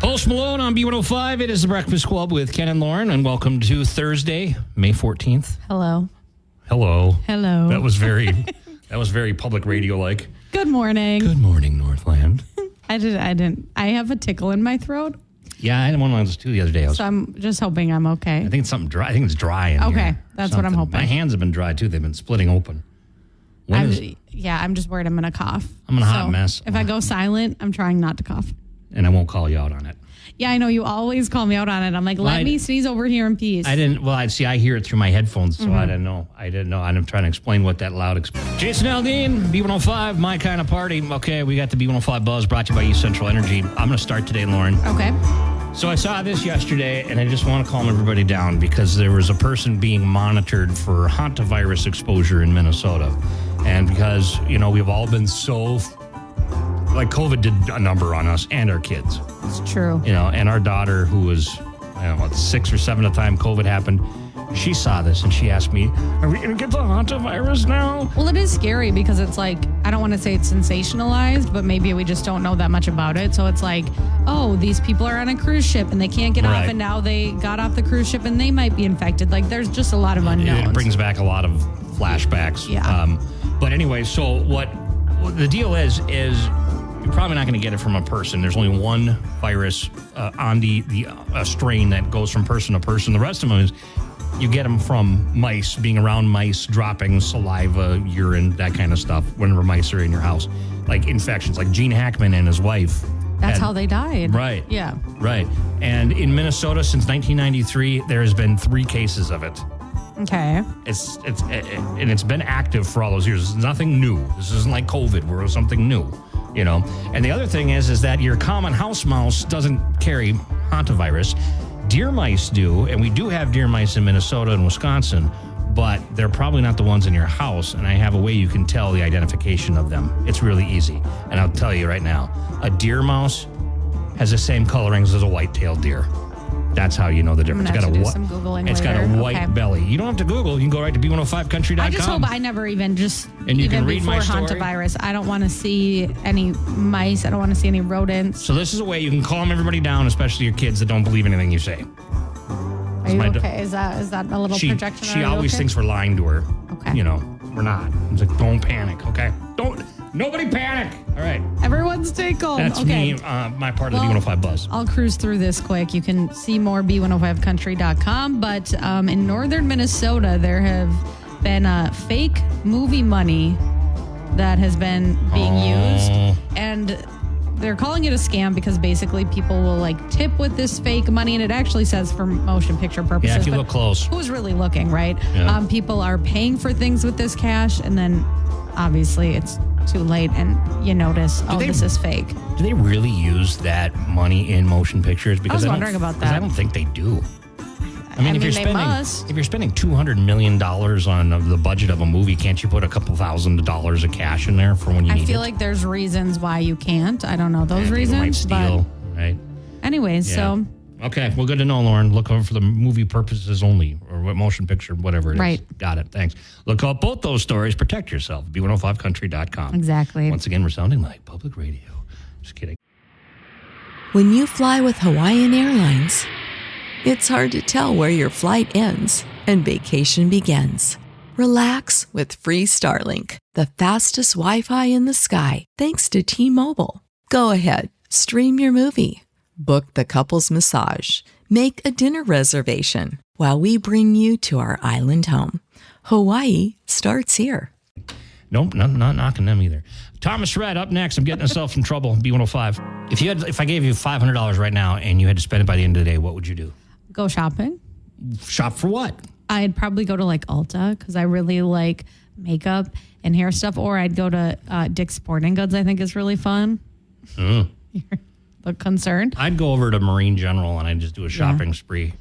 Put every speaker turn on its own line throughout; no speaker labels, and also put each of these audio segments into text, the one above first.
Post Malone on B105. It is the Breakfast Club with Ken and Lauren, and welcome to Thursday, May 14th.
Hello.
Hello.
Hello.
That was very public radio-like.
Good morning.
Good morning, Northland.
I didn't. I have a tickle in my throat.
Yeah, I had one of those too the other day.
So I'm just hoping I'm okay.
I think it's something dry. I think it's dry in here.
Okay, that's what I'm hoping.
My hands have been dry too. They've been splitting open.
I'm just worried I'm going to cough.
I'm in a hot mess.
If I go silent, I'm trying not to cough.
And I won't call you out on it.
Yeah, I know. You always call me out on it. I'm like, let me sneeze over here in peace.
I didn't. Well, I hear it through my headphones, so I didn't know. I'm trying to explain what that loud. Jason Aldean, B105, my kind of party. Okay, we got the B105 Buzz brought to you by East Central Energy. I'm going to start today, Lauren.
Okay.
So I saw this yesterday, and I just want to calm everybody down because there was a person being monitored for Hantavirus exposure in Minnesota. And because, we've all been so... Like COVID did a number on us and our kids.
It's true.
And our daughter, who was, 6 or 7 at the time COVID happened, she saw this and she asked me, are we going to get the Hantavirus now?
Well, it is scary because it's like, I don't want to say it's sensationalized, but maybe we just don't know that much about it. So it's like, oh, these people are on a cruise ship and they can't get off, and now they got off the cruise ship and they might be infected. Like, there's just a lot of unknowns.
It brings back a lot of flashbacks.
Yeah.
But anyway, so what the deal is you're probably not going to get it from a person. There's only one virus on the strain that goes from person to person. The rest of them is you get them from mice, being around mice, dropping saliva, urine, that kind of stuff whenever mice are in your house. Like infections, like Gene Hackman and his wife.
That's how they died.
Right.
Yeah.
Right. And in Minnesota since 1993, there has been 3 cases of it.
Okay.
It's been active for all those years. It's nothing new. This isn't like COVID where it was something new. And the other thing is that your common house mouse doesn't carry hantavirus. Deer mice do, and we do have deer mice in Minnesota and Wisconsin, but they're probably not the ones in your house, and I have a way you can tell the identification of them. It's really easy, and I'll tell you right now, a deer mouse has the same colorings as a white-tailed deer. That's how you know the difference.
I'm gonna have to do some Googling
It's got a white belly. You don't have to Google. You can go right to B105country.com.
I just hope I never even
and you can read my story.
Hantavirus, I don't want to see any mice. I don't want to see any rodents.
So this is a way you can calm everybody down, especially your kids that don't believe anything you say.
Are you okay? Is that a little projection?
She always thinks we're lying to her.
Okay.
We're not. It's like, don't panic, okay? Nobody panic. All right.
Everyone stay calm.
That's me, my part of the B105 Buzz.
I'll cruise through this quick. You can see more B105country.com. But in northern Minnesota, there have been fake movie money that has been being used. And they're calling it a scam because basically people will tip with this fake money. And it actually says for motion picture purposes.
Yeah, if you look close.
Who's really looking, right?
Yeah.
People are paying for things with this cash. And then obviously it's too late and you notice, this is fake.
Do they really use that money in motion pictures? Because
I was wondering about that.
I don't think they do. I mean, if you're spending $200 million on the budget of a movie, can't you put a couple $1,000s of cash in there for when you need it?
I feel like there's reasons why you can't. I don't know those reasons.
Might steal, right?
Anyways, so...
Okay, well, good to know, Lauren. Look over for the movie purposes only, or motion picture, whatever it is.
Right.
Got it. Thanks. Look up both those stories. Protect yourself. B105country.com.
Exactly.
Once again, we're sounding like public radio. Just kidding.
When you fly with Hawaiian Airlines, it's hard to tell where your flight ends and vacation begins. Relax with free Starlink, the fastest Wi-Fi in the sky, thanks to T-Mobile. Go ahead, stream your movie. Book the couple's massage. Make a dinner reservation while we bring you to our island home. Hawaii starts here.
Nope, not knocking them either. Thomas Red up next. I'm getting myself in trouble. B105. If I gave you $500 right now and you had to spend it by the end of the day, what would you do?
Go shopping.
Shop for what?
I'd probably go to Ulta because I really like makeup and hair stuff. Or I'd go to Dick's Sporting Goods. I think is really fun. Look concerned.
I'd go over to Marine General and I'd just do a shopping spree.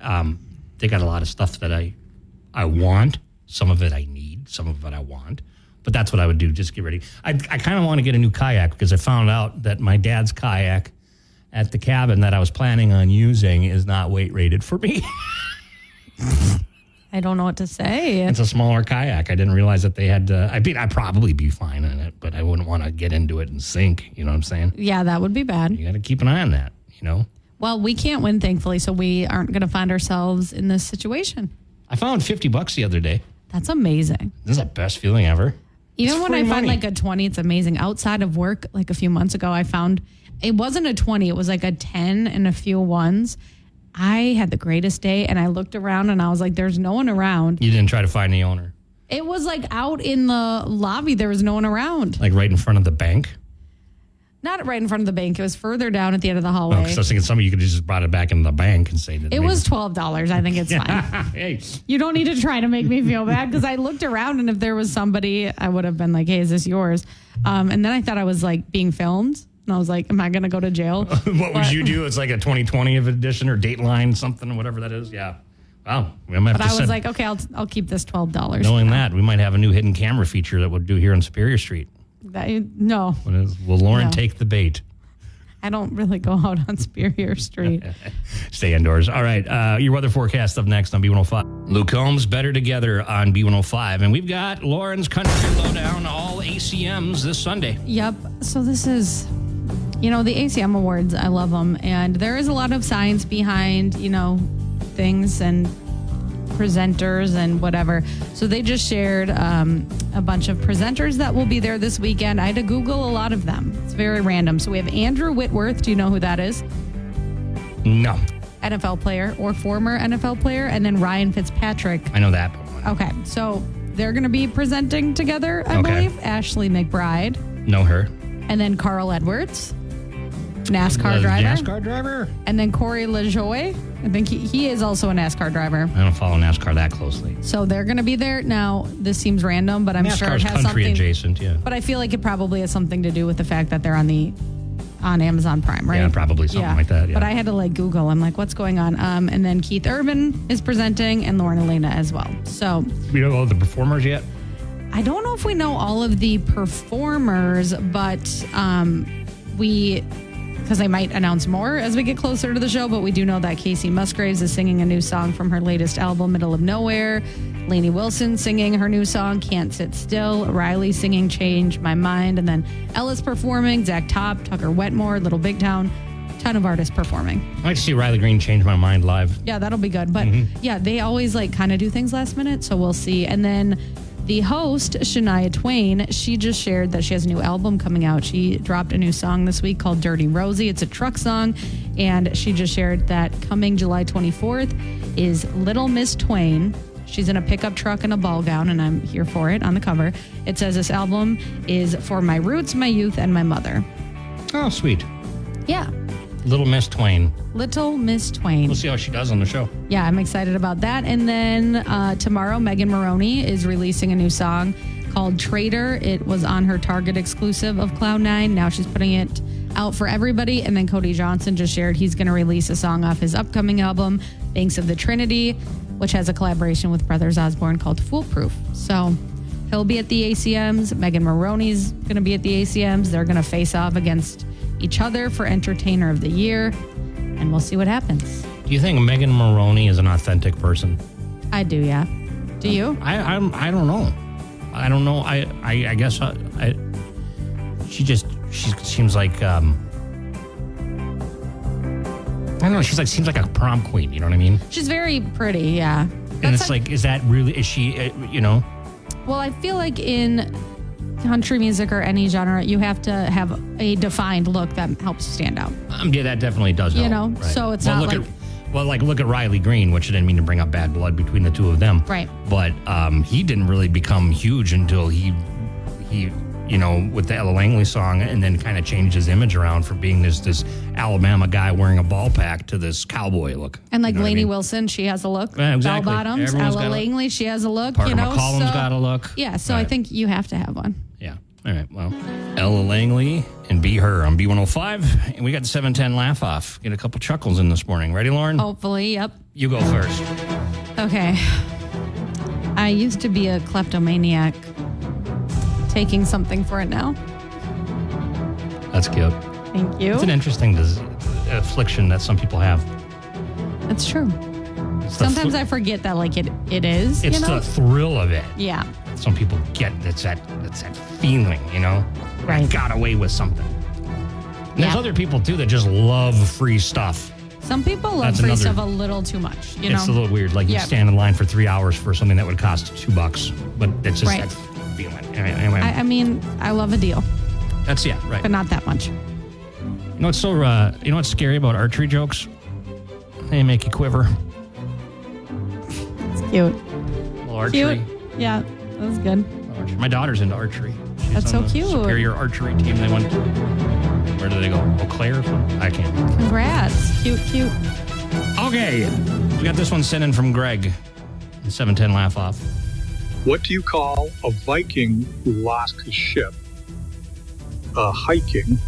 They got a lot of stuff that I want. Some of it I need. Some of it I want. But that's what I would do. Just get ready. I kind of want to get a new kayak because I found out that my dad's kayak at the cabin that I was planning on using is not weight rated for me.
I don't know what to say.
It's a smaller kayak. I didn't realize that they had to. I'd probably be fine in it, but I wouldn't want to get into it and sink. You know what I'm saying?
Yeah, that would be bad.
You got to keep an eye on that. you know?
Well, we can't win, thankfully, so we aren't going to find ourselves in this situation.
I found $50 the other day.
That's amazing.
This is the best feeling ever.
Even
It's
when I
free
find
money.
like a 20, it's amazing. Outside of work, like a few months ago, I found it wasn't a 20, it was like a 10 and a few ones. I had the greatest day, and I looked around and I was like, there's no one around.
You didn't try to find the owner?
It was like out in the lobby. There was no one around.
Like right in front of the bank?
Not right in front of the bank. It was further down at the end of the hallway.
Oh, 'cause I was thinking somebody you could have just brought it back into the bank and say that
It was $12. I think it's fine.
Hey,
You don't need to try to make me feel bad because I looked around, and if there was somebody, I would have been like, hey, is this yours? And then I thought I was like being filmed. And I was like, am I going to go to jail?
what would you do? It's like a 2020 edition or Dateline something, whatever that is. Yeah. Wow. We might have
But
to
I was
send-
like, okay, I'll keep this $12.
knowing that, we might have a new hidden camera feature that we'll do here on Superior Street.
No,
Will Lauren
No.
take the bait?
I don't really go out on Superior Street.
Stay indoors. All right. Your weather forecast up next on B105. Luke Combs, Better Together on B105. And we've got Lauren's Country Lowdown, all ACMs this Sunday.
Yep. So this is, the ACM Awards. I love them. And there is a lot of science behind, things and presenters and whatever. So they just shared a bunch of presenters that will be there this weekend. I had to Google a lot of them. It's very random. So we have Andrew Whitworth. Do you know who that is?
No.
NFL player or former NFL player. And then Ryan Fitzpatrick.
I know that.
Okay. So they're going to be presenting together, I
Okay.
believe. Ashley McBride.
Know her.
And then Carl Edwards, NASCAR driver.
NASCAR driver?
And then Corey LaJoie. I think he is also a NASCAR driver.
I don't follow NASCAR that closely.
So they're going to be there. Now, this seems random, but I'm sure it
NASCAR's
has
country
something.
adjacent, yeah.
But I feel like it probably has something to do with the fact that they're on Amazon Prime, right?
Yeah, probably something like that, yeah.
But I had to Google. I'm like, what's going on? And then Keith Urban is presenting and Lauren Elena as well. So
We don't know the performers yet?
I don't know if we know all of the performers, but because I might announce more as we get closer to the show, but we do know that Casey Musgraves is singing a new song from her latest album, Middle of Nowhere. Lainey Wilson singing her new song, Can't Sit Still. Riley singing Change My Mind. And then Ellis performing, Zach Top, Tucker Wetmore, Little Big Town. Ton of artists performing.
I'd like to see Riley Green change my mind live.
Yeah, that'll be good. But yeah, they always kind of do things last minute, so we'll see. And then the host, Shania Twain, she just shared that she has a new album coming out. She dropped a new song this week called Dirty Rosie. It's a truck song. And she just shared that coming July 24th is Little Miss Twain. She's in a pickup truck and a ball gown, and I'm here for it on the cover. It says this album is for my roots, my youth, and my mother.
Oh, sweet.
Yeah.
Little Miss Twain.
Little Miss Twain.
We'll see how she does on the show.
Yeah, I'm excited about that. And then tomorrow, Megan Maroney is releasing a new song called Traitor. It was on her Target exclusive of Cloud9. Now she's putting it out for everybody. And then Cody Johnson just shared he's going to release a song off his upcoming album, Banks of the Trinity, which has a collaboration with Brothers Osborne called Foolproof. So he'll be at the ACMs. Megan Maroney's going to be at the ACMs. They're going to face off against each other for Entertainer of the Year. And we'll see what happens.
Do you think Megan Maroney is an authentic person?
I do, yeah. Do you?
I don't know. I don't know. I guess she seems like I don't know. Seems like a prom queen. You know what I mean?
She's very pretty, yeah.
And it's is that really? Is she?
Well, I feel like in country music or any genre, you have to have a defined look that helps stand out.
Yeah, that definitely does help.
You know,
right.
so it's not
look at Riley Green, which I didn't mean to bring up bad blood between the two of them.
Right.
But he didn't really become huge until he with the Ella Langley song, and then kind of changed his image around from being this Alabama guy wearing a ball pack to this cowboy look.
And
You know what I
Lainey
mean?
Wilson, she has a look.
Yeah, exactly.
Bell bottoms.
Everyone's
Ella
got a-
Langley, she has a look.
Parker McCollum's got a look.
Yeah, so I
Right.
think you have to have one.
Yeah. All right. Well, Ella Langley and Be Her on B105. And we got the 710 laugh off. Get a couple chuckles in this morning. Ready, Lauren?
Hopefully, yep.
You go first.
Okay. I used to be a kleptomaniac. Taking something for it now.
That's cute.
Thank you.
It's an interesting affliction that some people have.
That's true.
It's the
Sometimes I forget that it is.
It's the thrill of it.
Yeah.
Some people get that's that feeling, I
Right.
got away with something. And there's other people, too, that just love free stuff.
Some people love free stuff a little too much, you know?
It's a little weird. Like, you stand in line for 3 hours for something that would cost $2, but it's just that feeling. Anyway.
I mean, I love a deal.
That's, right.
But not that much.
You know what's scary about archery jokes? They make you quiver.
It's cute.
Well, archery.
Cute. Yeah, that was good.
My daughter's into archery. She's
That's
on
so
the
cute.
Superior archery team they went to. Where do they go? Eau Claire or something? I can't.
Congrats. Cute.
Okay. We got this one sent in from Greg. 710 laugh off.
What do you call a Viking who lost his ship? Hiking.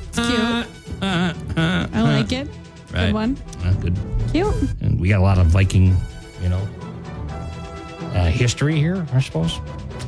It's cute. I like it.
Right.
Good one.
Good.
Cute.
And we got a lot of Viking, history here, I suppose.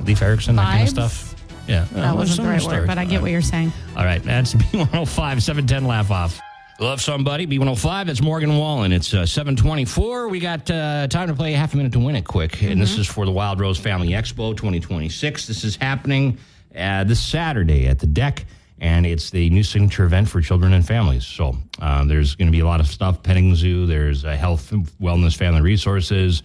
Leif Erikson, that kind of stuff. Yeah.
That wasn't the right word, but I get what you're saying.
All right. That's B105, 710 laugh off. Love somebody. B105, that's Morgan Wallen. It's 7:24. We got time to play half a minute to win it quick. And this is for the Wild Rose Family Expo 2026. This is happening this Saturday at the Deck. And it's the new signature event for children and families. So there's going to be a lot of stuff. Petting zoo. There's health, wellness, family resources.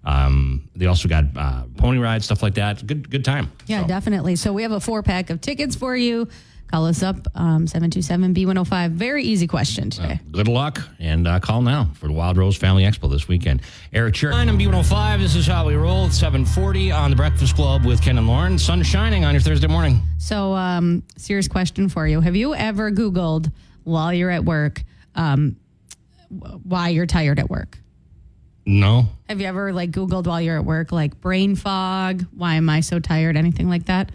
They also got pony rides, stuff like that. Good time.
Yeah, definitely. So we have a 4-pack of tickets for you. Call us up, 727-B105. Very easy question today.
Good luck, and call now for the Wild Rose Family Expo this weekend. Eric Church, I'm B105. This is how we roll. It's 7:40 on the Breakfast Club with Ken and Lauren. Sun shining on your Thursday morning.
So, serious question for you. Have you ever Googled while you're at work why you're tired at work?
No.
Have you ever Googled while you're at work, brain fog? Why am I so tired? Anything like that?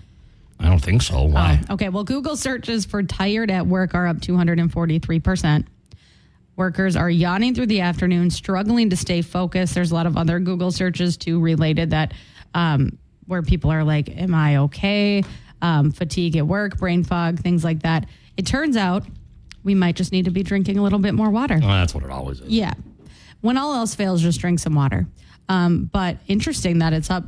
I don't think so. Why?
Okay. Well, Google searches for tired at work are up 243%. Workers are yawning through the afternoon, struggling to stay focused. There's a lot of other Google searches too related that where people are like, am I okay? Fatigue at work, brain fog, things like that. It turns out we might just need to be drinking a little bit more water.
Well, that's what it always is.
Yeah. When all else fails, just drink some water. But interesting that it's up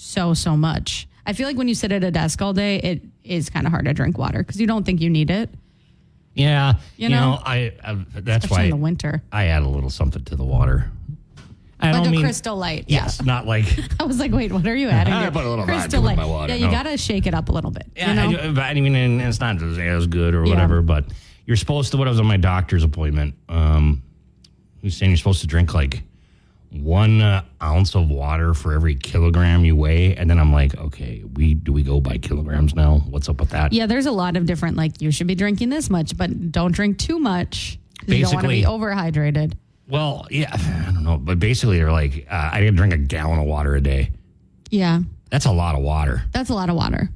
so much. I feel like when you sit at a desk all day, it is kind of hard to drink water because you don't think you need it.
Yeah.
You know?
That's
Especially
why
in the winter.
I add a little something to the water. I don't mean
Crystal Light.
Yes, not like.
I was like, wait, what are you adding?
I put a little
Crystal
Light
Light.
in my water.
Yeah, you got to shake it up a little bit.
Yeah,
you know?
and it's not as good or whatever, but you're supposed to, when I was on my doctor's appointment, he was saying you're supposed to drink 1 ounce of water for every kilogram you weigh. And then I'm like, okay, do we go by kilograms now? What's up with that?
Yeah, there's a lot of different, you should be drinking this much, but don't drink too much. You don't want to be overhydrated.
Well, yeah, I don't know. But basically, they're like, I got to drink a gallon of water a day.
Yeah.
That's a lot of water.
That's a lot of water.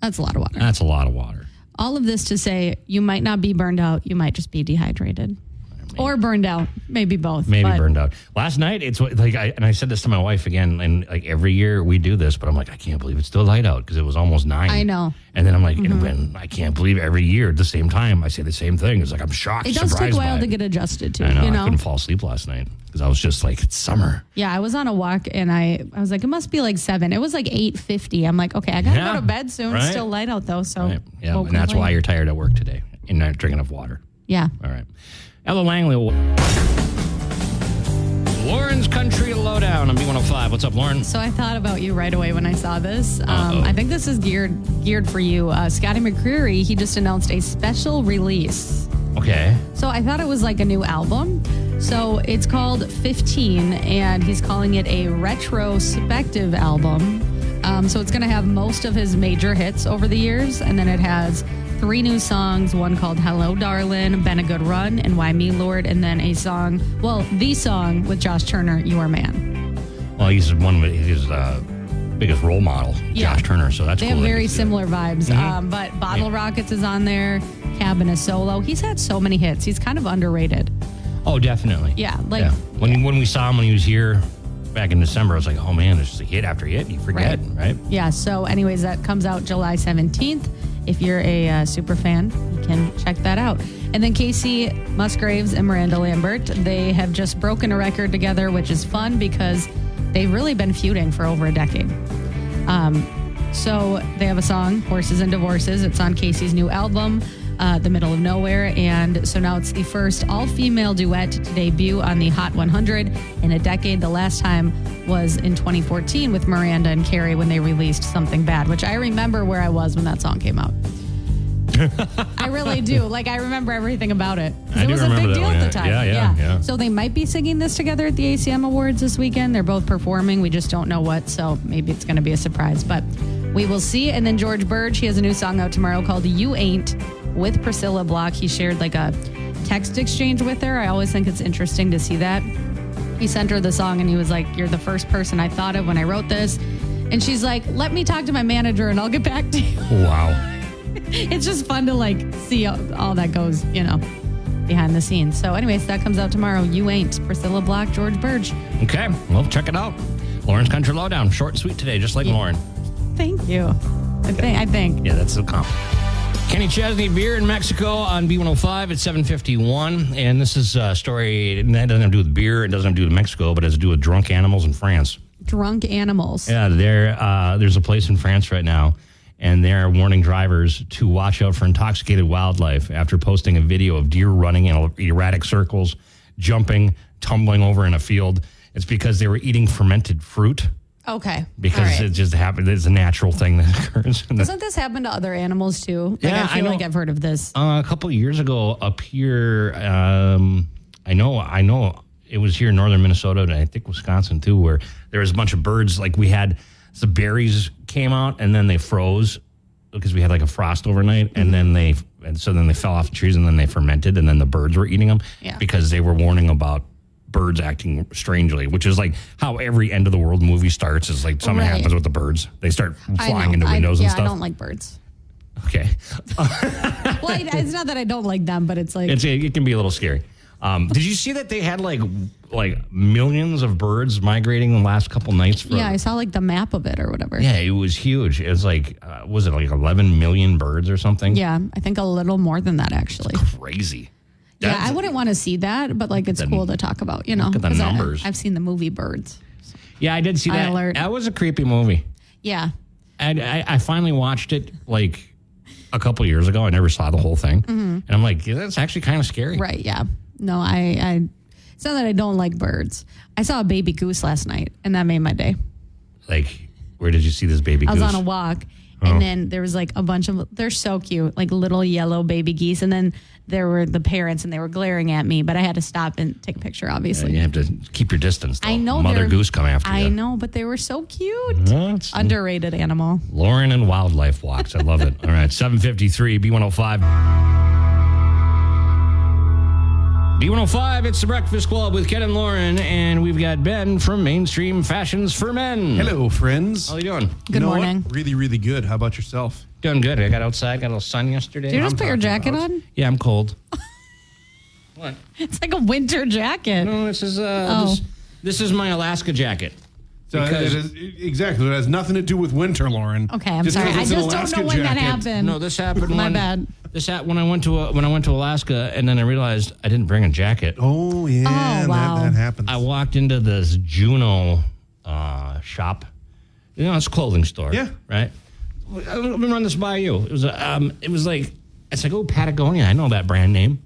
That's a lot of water.
All of this to say, you might not be burned out. You might just be dehydrated. Or burned out. Maybe both.
Burned out. Last night, it's I said this to my wife again, and every year we do this, but I'm like, I can't believe it's still light out because it was almost 9.
I know.
And then I'm like, and I can't believe every year at the same time I say the same thing. It's I'm shocked.
It does take a while to get adjusted to.
I know. I couldn't fall asleep last night because I was just it's summer.
Yeah, I was on a walk and I was like, it must be 7. It was 8:50. I'm like, okay, I got to go to bed soon.
Right?
It's still light out though. So
right. Yeah, and that's why you're tired at work today and not drinking enough water.
Yeah.
All right. Ella Langley. Lauren's Country Lowdown on B105. What's up, Lauren?
So I thought about you right away when I saw this. I think this is geared for you. Scotty McCreery, he just announced a special release.
Okay.
So I thought it was a new album. So it's called 15, and he's calling it a retrospective album. So it's going to have most of his major hits over the years, and then it has 3 new songs, one called Hello Darlin', Been a Good Run, and Why Me Lord, and then the song with Josh Turner, Your Man.
Well, he's one of his biggest role model, Josh Turner, so that's cool.
They have very similar vibes, but Bottle Rockets is on there, Cabin is Solo. He's had so many hits. He's kind of underrated.
Oh, definitely.
Yeah.
When we saw him when he was here back in December, I was like, oh man, there's just a hit after hit, and you forget, right?
Yeah, so anyways, that comes out July 17th. If you're a super fan, you can check that out. And then Casey Musgraves and Miranda Lambert, they have just broken a record together, which is fun because they've really been feuding for over a decade. So they have a song, Horses and Divorces. It's on Casey's new album. the middle of nowhere. And so now it's the first all-female duet to debut on the Hot 100 in a decade. The last time was in 2014 with Miranda and Carrie when they released Something Bad, which I remember where I was when that song came out. I really do. Like, I remember everything about it. It was a big deal at the time.
Yeah.
So they might be singing this together at the ACM Awards this weekend. They're both performing. We just don't know what, so maybe it's going to be a surprise. But we will see. And then George Burge, he has a new song out tomorrow called You Ain't with Priscilla Block. He shared like a text exchange with her. I always think it's interesting to see that. He sent her the song and he was like, "You're the first person I thought of when I wrote this." And she's like, "Let me talk to my manager and I'll get back to you."
Wow.
It's just fun to like see all that goes, behind the scenes. So anyways, that comes out tomorrow. You Ain't, Priscilla Block, George Burge.
Okay, well, check it out. Lauren's Country Lowdown. Short and sweet today, just like Lauren.
Thank you. I think.
Yeah, that's the comp. Kenny Chesney, beer in Mexico on B105 at 7:51. And this is a story that doesn't have to do with beer. It doesn't have to do with Mexico, but it has to do with drunk animals in France.
Drunk animals.
Yeah, there's a place in France right now, and they're warning drivers to watch out for intoxicated wildlife after posting a video of deer running in erratic circles, jumping, tumbling over in a field. It's because they were eating fermented fruit.
Okay.
Because it just happened. It's a natural thing that occurs.
Doesn't this happen to other animals too?
Yeah,
I feel like I've heard of this.
A couple of years ago up here, I know it was here in northern Minnesota and I think Wisconsin too, where there was a bunch of birds. Like we had the berries came out and then they froze because we had like a frost overnight, and then they fell off the trees and then they fermented and then the birds were eating them because they were warning about birds acting strangely, which is like how every end of the world movie starts, is like something happens with the birds. They start flying into windows and stuff.
I don't like birds.
Okay.
Well, it's not that I don't like them, but it's like...
It can be a little scary. Did you see that they had like millions of birds migrating the last couple nights?
Yeah, I saw like the map of it or whatever.
Yeah, it was huge. It was like, was it like 11 million birds or something?
Yeah, I think a little more than that actually.
It's crazy.
Yeah, I wouldn't want to see that, but like it's cool to talk about,
Look at the numbers.
I've seen the movie Birds.
Yeah, I did see that.
Alert.
That was a creepy movie.
Yeah.
And I finally watched it like a couple years ago. I never saw the whole thing. Mm-hmm. And I'm like, that's actually kind of scary.
Right, yeah. No, it's not that I don't like birds. I saw a baby goose last night, and that made my day.
Like, where did you see this baby goose?
I was on a walk, and then there was like a bunch of, they're so cute, like little yellow baby geese. And then there were the parents, and they were glaring at me, but I had to stop and take a picture, obviously.
Yeah, you have to keep your distance, though.
I know.
Mother goose come after you.
I know, but they were so cute. Underrated animal.
Lauren and wildlife walks. I love it. All right, 7:53, B105. B105, it's the Breakfast Club with Ken and Lauren, and we've got Ben from Mainstream Fashions for Men.
Hello, friends.
How are you doing?
Good morning.
What? Really, really good. How about yourself?
Doing good. I got outside, got a little sun yesterday.
Did you just put your jacket on?
Yeah, I'm cold. What?
It's like a winter jacket.
No, this is this is my Alaska jacket.
So exactly. It has nothing to do with winter, Lauren.
Okay, I'm sorry. I just don't know when that happened.
No, this happened
My bad.
This happened when I went to Alaska, and then I realized I didn't bring a jacket.
Oh yeah,
Oh, wow.
that happens.
I walked into this Juno shop. It's a clothing store.
Yeah.
Right. Let me run this by you. It was like, it's like, oh, Patagonia. I know that brand name.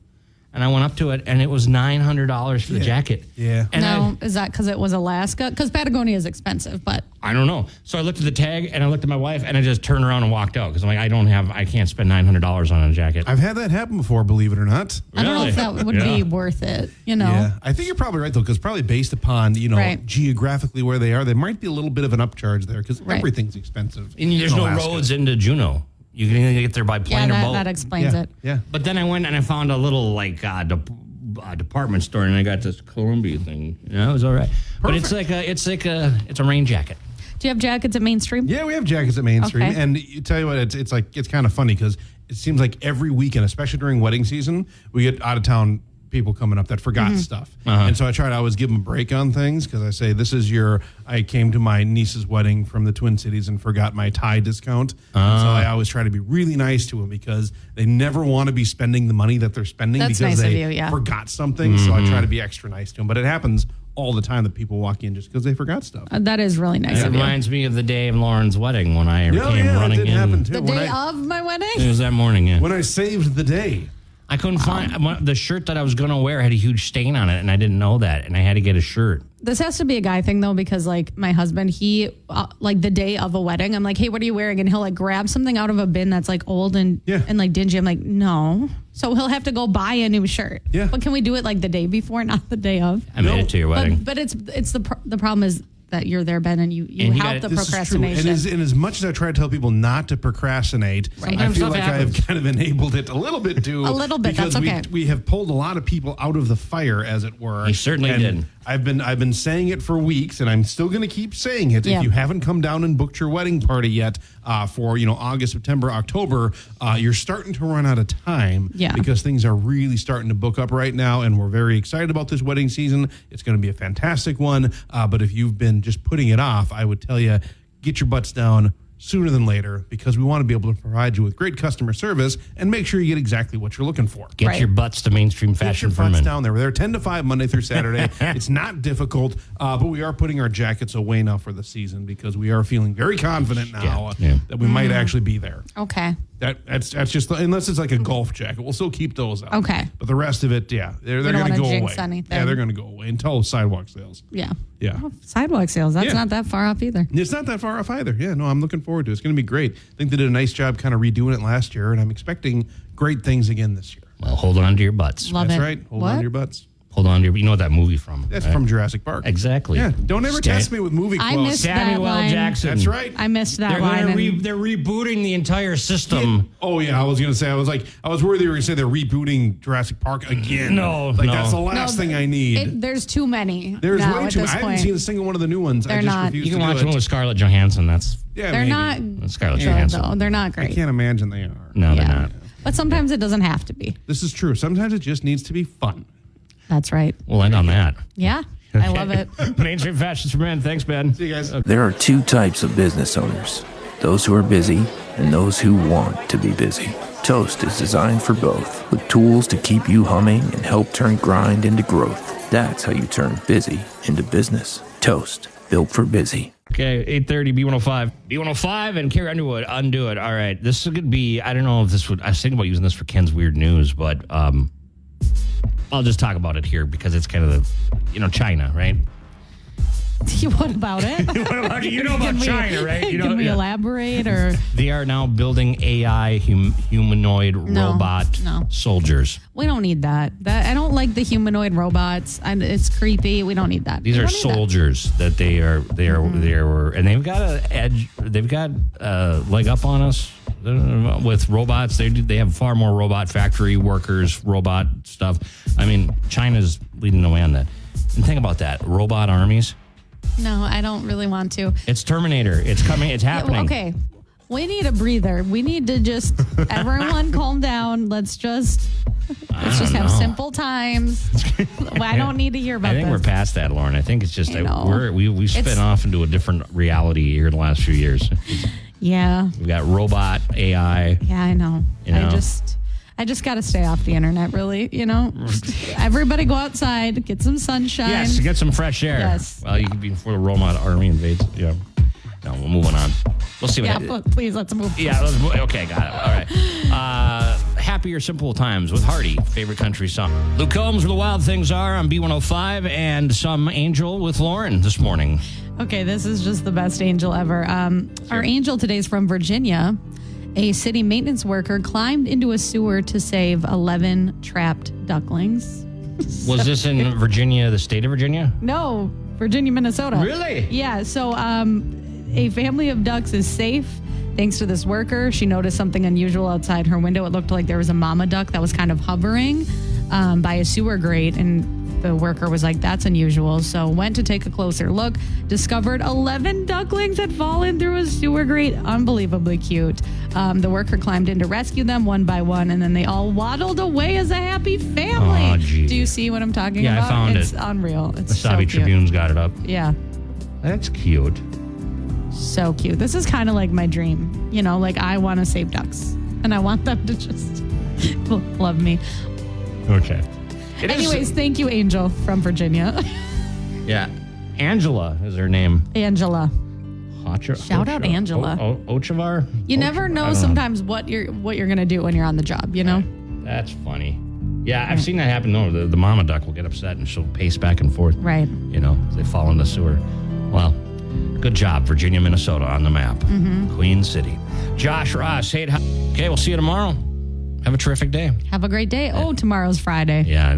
And I went up to it, and it was $900 for the jacket.
Yeah.
And
is that because it was Alaska? Because Patagonia is expensive, but...
I don't know. So I looked at the tag, and I looked at my wife, and I just turned around and walked out. Because I'm like, I can't spend $900 on a jacket.
I've had that happen before, believe it or not.
I don't know if that would be worth it,
Yeah, I think you're probably right, though, because probably based upon, geographically where they are, there might be a little bit of an upcharge there, because everything's expensive.
And there's no roads into Juneau. You can either get there by plane or boat.
That explains it.
Yeah.
But then I went and I found a little department store, and I got this Columbia thing. It was all right. Perfect. But it's a rain jacket.
Do you have jackets at Mainstream?
Yeah, we have jackets at Mainstream,
Okay.
and you tell you what, it's kind of funny because it seems like every weekend, especially during wedding season, we get out of town people coming up that forgot stuff. And so I try to always give them a break on things because I say, I came to my niece's wedding from the Twin Cities and forgot my tie discount. And so I always try to be really nice to them because they never want to be spending the money that they're spending
That's
because
nice of
they
you, yeah.
forgot something. So I try to be extra nice to them. But it happens all the time that people walk in just because they forgot stuff.
That is really nice
It
of you.
reminds me of the day of Lauren's wedding when I came
that
running
did
in.
happen too.
The
When
day
I-
of my wedding?
It was that morning, yeah.
when I saved the day.
I couldn't find the shirt that I was going to wear had a huge stain on it, and I didn't know that, and I had to get a shirt.
This has to be a guy thing, though, because, like, my husband, he, like, the day of a wedding, I'm like, hey, what are you wearing? And he'll, like, grab something out of a bin that's, like, old and like, dingy. I'm like, no. So he'll have to go buy a new shirt.
Yeah.
But can we do it, like, the day before, not the day of?
I made it to your wedding.
But it's the problem is that you're there, Ben, and you
And you
help
got-
the
This
procrastination.
is true. And as much as I try to tell people not to procrastinate, I
Sometimes
feel
stuff
like
happens.
I've kind of enabled it a little bit too.
A little bit,
because
that's okay.
we have pulled a lot of people out of the fire, as it were.
You certainly
And
did.
I've been saying it for weeks, and I'm still going to keep saying it.
Yeah.
If you haven't come down and booked your wedding party yet for August, September, October, you're starting to run out of time.
Yeah.
Because things are really starting to book up right now, and we're very excited about this wedding season. It's going to be a fantastic one. But if you've been just putting it off, I would tell you, get your butts down sooner than later, because we want to be able to provide you with great customer service and make sure you get exactly what you're looking for.
Get
Right.
your butts to mainstream
Get your
fashion for
butts
men.
down there. We're there 10 to 5 Monday through Saturday. It's not difficult, but we are putting our jackets away now for the season because we are feeling very confident now that we might actually be there.
Okay.
That's just, unless it's like a golf jacket, we'll still keep those out.
Okay.
But the rest of it, they're
don't
going to
wanna
go
jinx
away.
anything.
Yeah, they're going to go away until sidewalk sales.
Yeah.
Yeah.
Oh, sidewalk sales. That's
Yeah.
not that far off either.
It's not that far off either. Yeah, no, I'm looking forward to it. It's going to be great. I think they did a nice job kind of redoing it last year, and I'm expecting great things again this year.
Well, hold on to your butts.
Love
That's
it.
right. Hold
What?
on to your butts.
Hold on to your. You know what that movie from?
That's
right?
from Jurassic Park.
Exactly.
Yeah, don't ever test me with movie
I
quotes.
missed that
Samuel
line.
Jackson.
That's right.
I missed that
They're
line.
gonna
and-
they're rebooting the entire system.
Oh yeah, I was gonna say I was worried they were gonna say they're rebooting Jurassic Park again.
No,
like
no.
that's the last thing I need.
There's too many.
There's
now
way
at
too.
this
I haven't
point.
seen a single one of the new ones. I
They're
just
not-
refuse
You can
to
watch
do
one
it.
with Scarlett Johansson. That's
Yeah,
They're
maybe.
not
Scarlett
good,
Johansson.
though. They're not
I
great.
can't imagine they are.
No, they're
Yeah.
not.
But sometimes it doesn't have to be.
This is true. Sometimes it just needs to be fun.
That's right.
We'll end on that.
Yeah. I love it.
Mainstream Fashions for Men. Thanks, Ben.
See you guys.
There are two types of business owners, those who are busy and those who want to be busy. Toast is designed for both, with tools to keep you humming and help turn grind into growth. That's how you turn busy into business. Toast, built for busy.
Okay, 8:30, B105. B105 and Carrie Underwood, Undo It. All right, this could be, I don't know if this would, I was thinking about using this for Ken's Weird News, but I'll just talk about it here because it's kind of China, right?
What about it?
What about you? know about
Can we-
China, right?
Can we elaborate or
They are now building AI humanoid robot
no.
soldiers.
we don't need that. I don't like the humanoid robots. It's creepy. We don't need that.
These
We
are
don't need that.
soldiers that they are, and they've got an edge. They've got a leg up on us with robots. They have far more robot factory workers, robot stuff. I mean, China's leading the way on that. And think about that, robot armies.
No, I don't really want to.
It's Terminator. It's coming. It's happening.
Okay. We need a breather. We need to just everyone calm down. Let's just have
know.
simple times. I don't need to hear about
I think
this.
we're past that, Lauren. I think it's just
I know.
we spin
It's-
off into a different reality here in the last few years.
Yeah.
We've got robot AI.
Yeah, I know.
You know?
I just got to stay off the internet, really. Everybody go outside, get some sunshine.
Yes, get some fresh air.
Yes.
Well, you can be before the robot army invades. Yeah. No, we're moving on. We'll see what
Yeah,
happens.
please, let's move.
Yeah, let's move. Okay, got it. All right. Happier Simple Times with Hardy, favorite country song. Luke Combs, where the wild things are on B105, and some Angel with Lauren this morning.
Okay, this is just the best angel ever. Our angel today is from Virginia. A city maintenance worker climbed into a sewer to save 11 trapped ducklings.
Was this in Virginia, the state of Virginia?
No, Virginia, Minnesota.
Really?
Yeah, so a family of ducks is safe thanks to this worker. She noticed something unusual outside her window. It looked like there was a mama duck that was kind of hovering by a sewer grate, and the worker was like, that's unusual. So went to take a closer look, discovered 11 ducklings had fallen through a sewer grate. Unbelievably cute. The worker climbed in to rescue them one by one, and then they all waddled away as a happy family.
Aw, gee.
Do you see what I'm talking
Yeah, I
about?
found
it's
it.
unreal. It's
The
so
Sabi
cute.
Tribune's got it up.
Yeah.
That's cute.
So cute. This is kind of like my dream. Like I want to save ducks and I want them to just love me.
Okay.
Anyways, thank you, Angel from Virginia.
Yeah. Angela is her name.
Angela. Shout out Angela.
Ochavar?
You never know sometimes what you're gonna do when you're on the job, you know?
That's funny. Yeah, I've seen that happen. No, the mama duck will get upset and she'll pace back and forth.
Right.
You know, they fall in the sewer. Well, good job, Virginia, Minnesota on the map. Queen City. Josh Ross, okay, we'll see you tomorrow. Have a terrific day.
Have a great day. Oh, tomorrow's Friday.
Yeah.